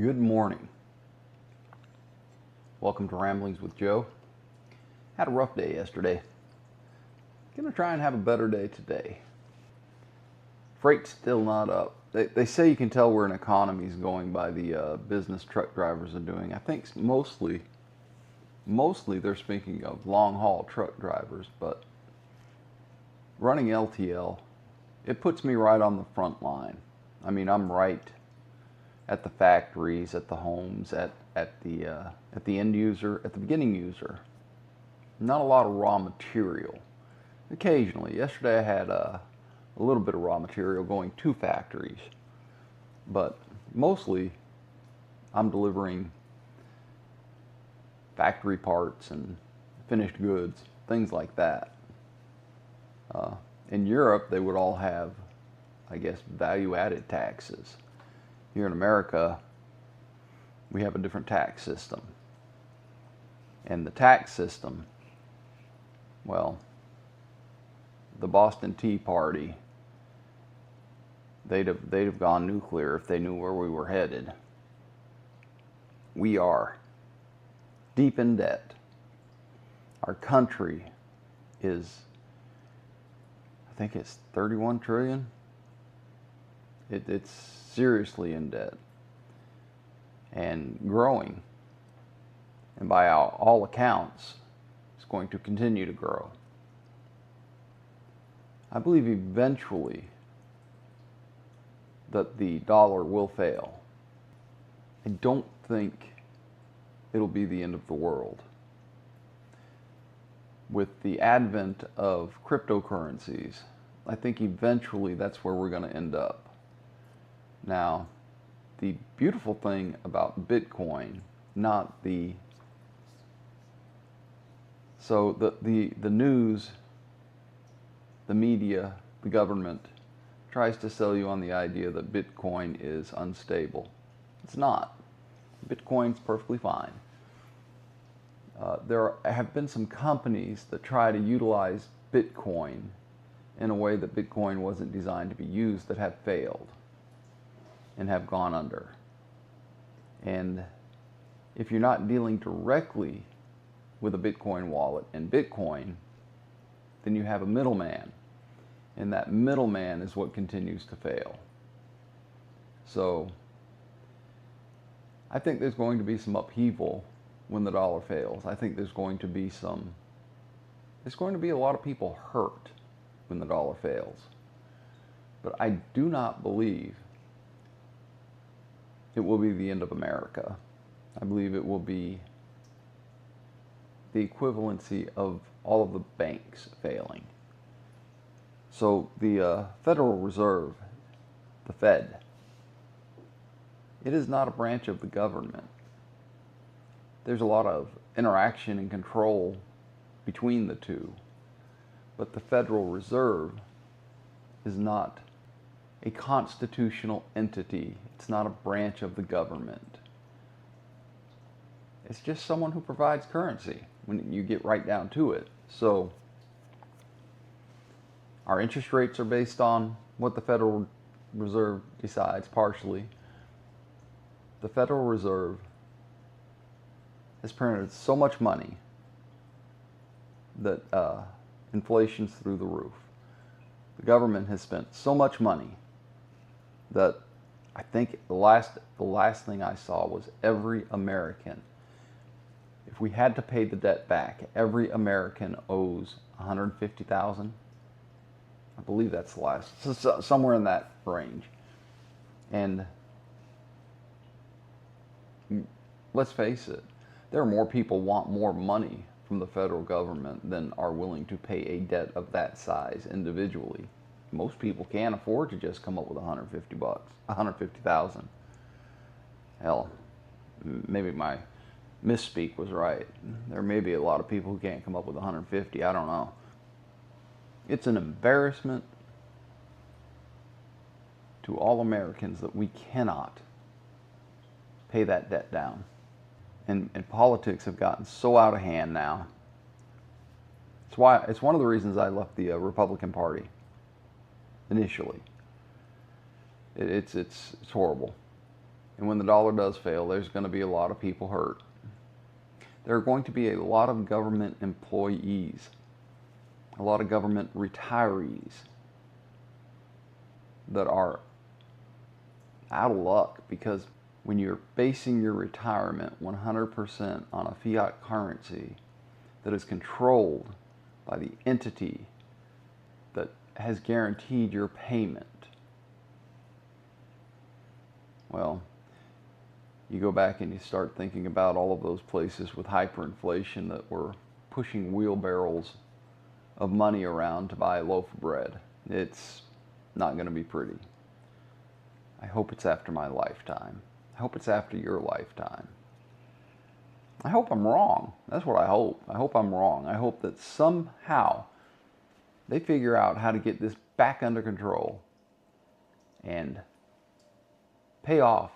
Good morning. Welcome to Ramblings with Joe. Had a rough day yesterday. Gonna try and have a better day today. Freight's still not up. They say you can tell where an economy is going by the business truck drivers are doing. I think mostly they're speaking of long haul truck drivers, but running LTL, it puts me right on the front line. I mean, I'm right at the factories, at the homes, at the end user, at the beginning user. Not a lot of raw material. Occasionally, yesterday I had a little bit of raw material going to factories, but mostly I'm delivering factory parts and finished goods, things like that. In Europe, they would all have, I guess, value-added taxes. Here in America, we have a different tax system. And the tax system, well, the Boston Tea Party, they'd have gone nuclear if they knew where we were headed. We are deep in debt. Our country is, I think it's 31 trillion. It's seriously in debt and growing. And by all accounts, it's going to continue to grow. I believe eventually that the dollar will fail. I don't think it'll be the end of the world. With the advent of cryptocurrencies, I think eventually that's where we're going to end up. Now, the beautiful thing about Bitcoin, not the... So the news, the media, the government tries to sell you on the idea that Bitcoin is unstable. It's not. Bitcoin's perfectly fine. There have been some companies that try to utilize Bitcoin in a way that Bitcoin wasn't designed to be used that have failed and have gone under. And if you're not dealing directly with a Bitcoin wallet and Bitcoin, then you have a middleman. And that middleman is what continues to fail. So I think there's going to be some upheaval when the dollar fails. I think there's going to be a lot of people hurt when the dollar fails. But I do not believe it will be the end of America. I believe it will be the equivalency of all of the banks failing. So the Federal Reserve, the Fed, it is not a branch of the government. There's a lot of interaction and control between the two. But the Federal Reserve is not a constitutional entity. It's not a branch of the government. It's just someone who provides currency when you get right down to it. So our interest rates are based on what the Federal Reserve decides partially. The Federal Reserve has printed so much money that inflation's through the roof. The government has spent so much money that I think the last thing I saw was every American, if we had to pay the debt back, every American owes $150,000. I believe that's the last, somewhere in that range. And let's face it, there are more people want more money from the federal government than are willing to pay a debt of that size individually. Most people can't afford to just come up with $150,000. Hell, maybe my misspeak was right. There may be a lot of people who can't come up with 150. I don't know. It's an embarrassment to all Americans that we cannot pay that debt down. And politics have gotten so out of hand now. It's one of the reasons I left the Republican Party initially. It's horrible. And when the dollar does fail, there's going to be a lot of people hurt. There are going to be a lot of government employees, a lot of government retirees that are out of luck, because when you're basing your retirement 100% on a fiat currency that is controlled by the entity that has guaranteed your payment, well, you go back and you start thinking about all of those places with hyperinflation that were pushing wheelbarrows of money around to buy a loaf of bread. It's not going to be pretty. I hope it's after my lifetime. I hope it's after your lifetime. I hope I'm wrong. That's what I hope. I hope I'm wrong. I hope that somehow they figure out how to get this back under control and pay off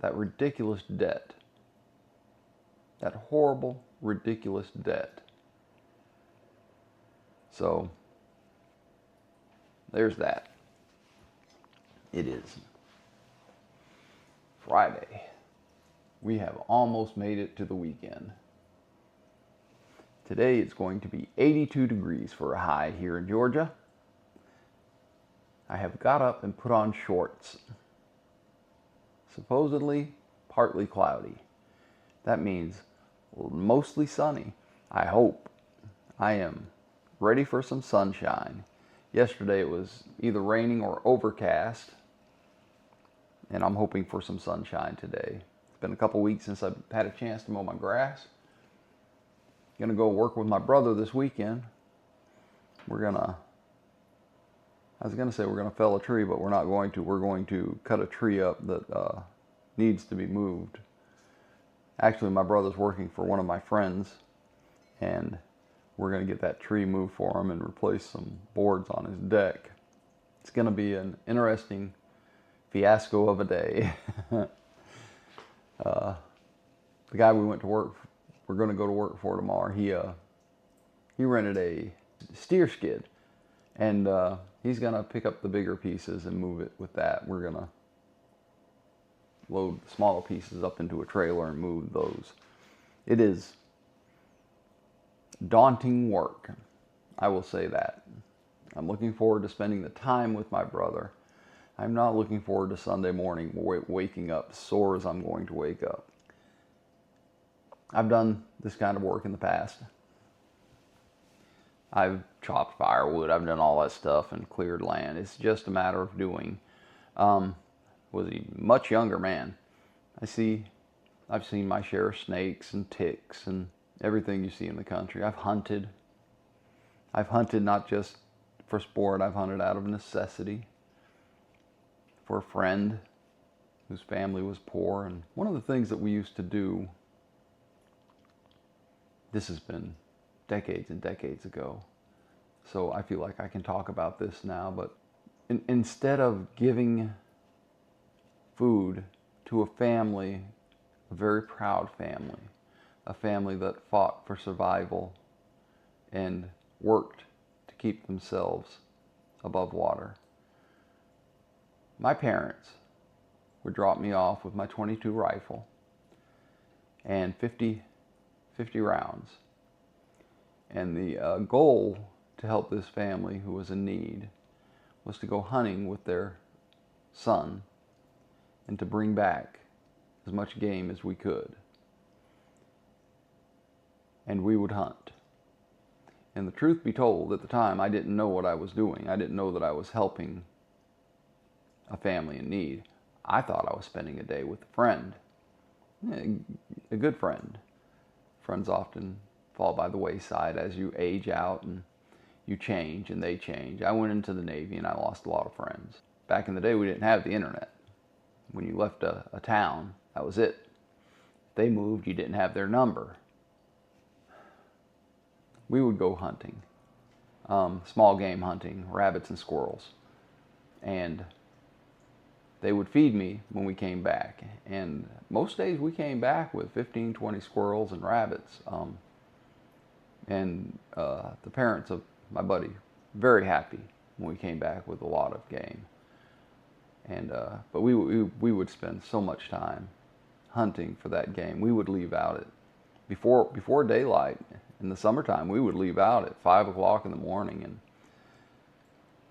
that ridiculous debt. That horrible, ridiculous debt. So, there's that. It is Friday. We have almost made it to the weekend. Today it's going to be 82 degrees for a high here in Georgia. I have got up and put on shorts. Supposedly partly cloudy. That means mostly sunny. I hope. I am ready for some sunshine. Yesterday it was either raining or overcast, and I'm hoping for some sunshine today. It's been a couple weeks since I've had a chance to mow my grass. Gonna go work with my brother this weekend. I was gonna say we're gonna fell a tree, but we're not going to. We're going to cut a tree up that needs to be moved. Actually, my brother's working for one of my friends, and we're going to get that tree moved for him and replace some boards on his deck. It's going to be an interesting fiasco of a day. The guy we're going to go to work for tomorrow, he rented a steer skid, and he's going to pick up the bigger pieces and move it with that. We're going to load the smaller pieces up into a trailer and move those. It is daunting work, I will say that. I'm looking forward to spending the time with my brother. I'm not looking forward to Sunday morning waking up sore as I'm going to wake up. I've done this kind of work in the past. I've chopped firewood, I've done all that stuff and cleared land. It's just a matter of doing. Was a much younger man. I've seen my share of snakes and ticks and everything you see in the country. I've hunted not just for sport. I've hunted out of necessity for a friend whose family was poor. And one of the things that we used to do, this has been decades and decades ago, so I feel like I can talk about this now, but instead of giving food to a family, a very proud family, a family that fought for survival and worked to keep themselves above water, my parents would drop me off with my .22 rifle and 50 rounds. And the goal to help this family who was in need was to go hunting with their son and to bring back as much game as we could. And we would hunt. And the truth be told, at the time, I didn't know what I was doing. I didn't know that I was helping a family in need. I thought I was spending a day with a friend, a good friend. Friends often fall by the wayside as you age out and you change and they change. I went into the Navy and I lost a lot of friends. Back in the day, we didn't have the internet. When you left a town, that was it. If they moved, you didn't have their number. We would go hunting, small game hunting, rabbits and squirrels. And they would feed me when we came back. And most days we came back with 15, 20 squirrels and rabbits. The parents of my buddy, very happy when we came back with a lot of game. And but we would spend so much time hunting for that game. We would leave out at before daylight in the summertime. We would leave out at 5 o'clock in the morning and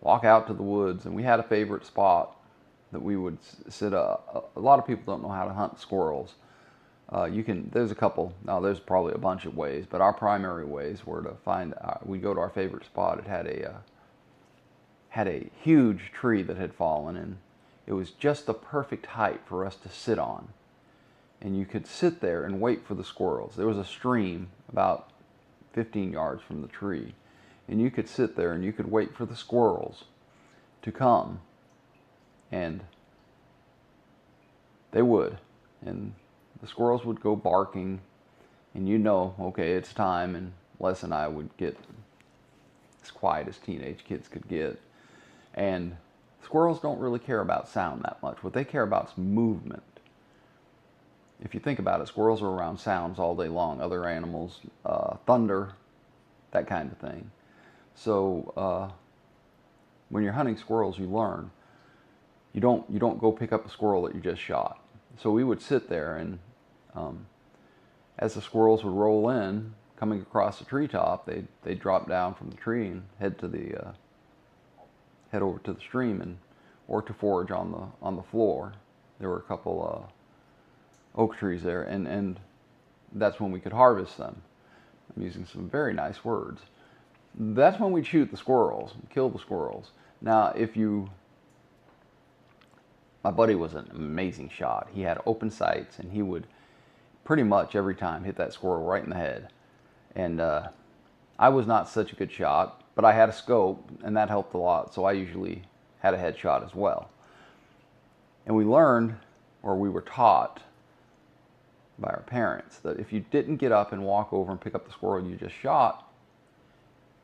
walk out to the woods. And we had a favorite spot that we would sit up. A lot of people don't know how to hunt squirrels. There's a couple, no, there's probably a bunch of ways, but our primary ways were to find, we'd go to our favorite spot. It had a huge tree that had fallen, and it was just the perfect height for us to sit on. And you could sit there and wait for the squirrels. There was a stream about 15 yards from the tree, and you could sit there and you could wait for the squirrels to come, and they would. And the squirrels would go barking, and you know, okay, it's time, and Les and I would get as quiet as teenage kids could get. And squirrels don't really care about sound that much. What they care about is movement. If you think about it, squirrels are around sounds all day long, other animals, thunder, that kind of thing. So when you're hunting squirrels, you learn. You don't go pick up a squirrel that you just shot. So we would sit there, and as the squirrels would roll in, coming across the treetop, they'd drop down from the tree and head over to the stream or to forage on the floor. There were a couple oak trees there, and that's when we could harvest them. I'm using some very nice words. That's when we'd shoot the squirrels, kill the squirrels. Now, my buddy was an amazing shot. He had open sights, and he would pretty much every time hit that squirrel right in the head. And I was not such a good shot, but I had a scope, and that helped a lot, so I usually had a headshot as well. And we learned, or we were taught by our parents, that if you didn't get up and walk over and pick up the squirrel you just shot,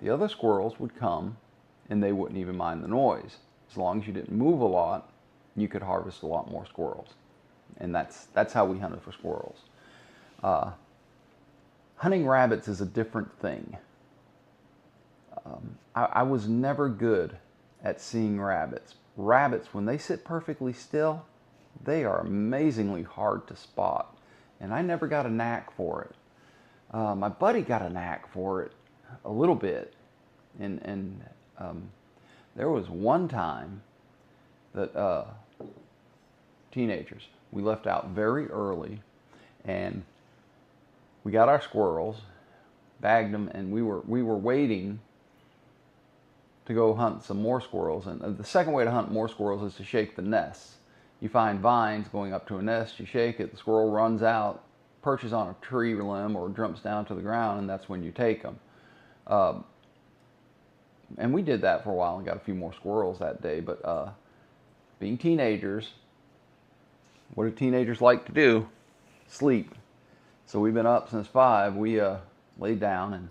the other squirrels would come, and they wouldn't even mind the noise. As long as you didn't move a lot, you could harvest a lot more squirrels. And that's how we hunted for squirrels. Hunting rabbits is a different thing. I was never good at seeing rabbits. Rabbits, when they sit perfectly still, they are amazingly hard to spot. And I never got a knack for it. My buddy got a knack for it a little bit. And there was one time that teenagers, we left out very early, and we got our squirrels, bagged them, and we were waiting to go hunt some more squirrels. And the second way to hunt more squirrels is to shake the nests. You find vines going up to a nest, you shake it, the squirrel runs out, perches on a tree limb or jumps down to the ground, and that's when you take them. And we did that for a while and got a few more squirrels that day. But being teenagers, what do teenagers like to do? Sleep. So we've been up since 5. We laid down, and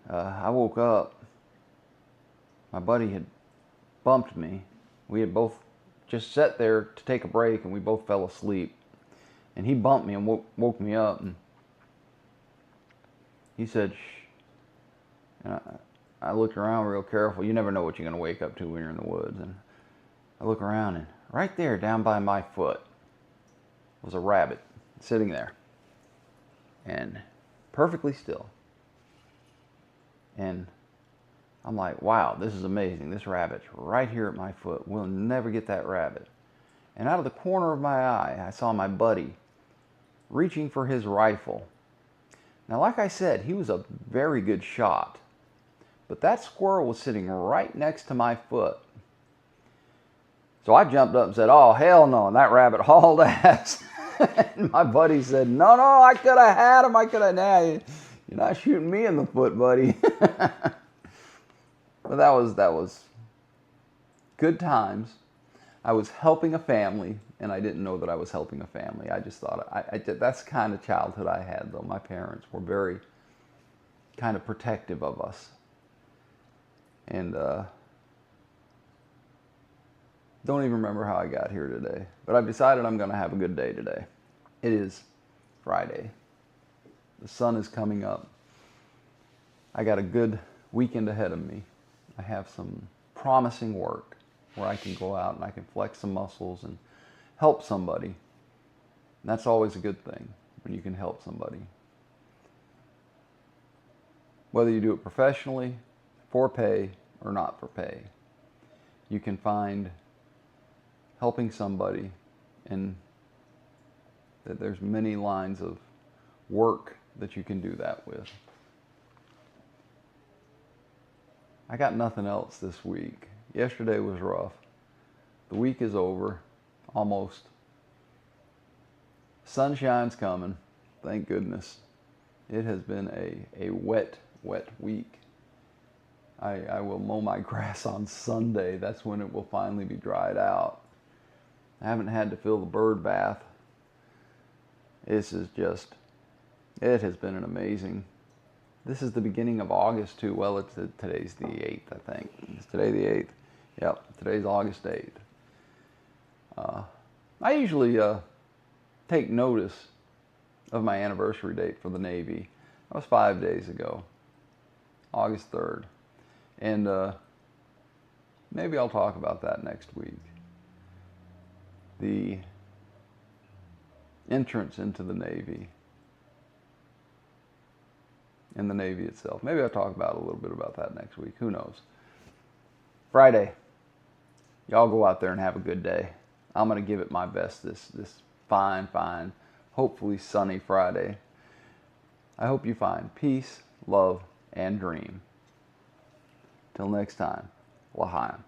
I woke up. My buddy had bumped me. We had both just sat there to take a break, and we both fell asleep. And he bumped me and woke me up, and he said, "Shh." And I looked around real careful. You never know what you're going to wake up to when you're in the woods. And I look around, and right there, down by my foot, was a rabbit sitting there, and perfectly still. And I'm like, wow, this is amazing. This rabbit's right here at my foot. We'll never get that rabbit. And out of the corner of my eye, I saw my buddy reaching for his rifle. Now, like I said, he was a very good shot, but that squirrel was sitting right next to my foot. So I jumped up and said, "Oh, hell no," and that rabbit hauled ass. And my buddy said, no, I could have had him. I could have had him. You're not shooting me in the foot, buddy. But that was good times. I was helping a family, and I didn't know that I was helping a family. I just thought, I did. That's the kind of childhood I had, though. My parents were very kind of protective of us. And don't even remember how I got here today. But I've decided I'm going to have a good day today. It is Friday. The sun is coming up. I got a good weekend ahead of me. I have some promising work. where I can go out and I can flex some muscles and help somebody. And that's always a good thing when you can help somebody. Whether you do it professionally, for pay, or not for pay, you can find helping somebody, and that there's many lines of work that you can do that with. I got nothing else this week. Yesterday was rough. The week is over, almost. Sunshine's coming, thank goodness. It has been a wet week. I will mow my grass on Sunday. That's when it will finally be dried out. I haven't had to fill the bird bath. This is just, it has been an amazing. This is the beginning of August too. Well, today's the 8th, I think. Is today the 8th? Yep, today's August 8th. I usually take notice of my anniversary date for the Navy. That was 5 days ago, August 3rd. And maybe I'll talk about that next week. The entrance into the Navy and the Navy itself. Maybe I'll talk about a little bit about that next week. Who knows? Friday. Y'all go out there and have a good day. I'm going to give it my best this fine, hopefully sunny Friday. I hope you find peace, love, and dream. Till next time, L'chaim.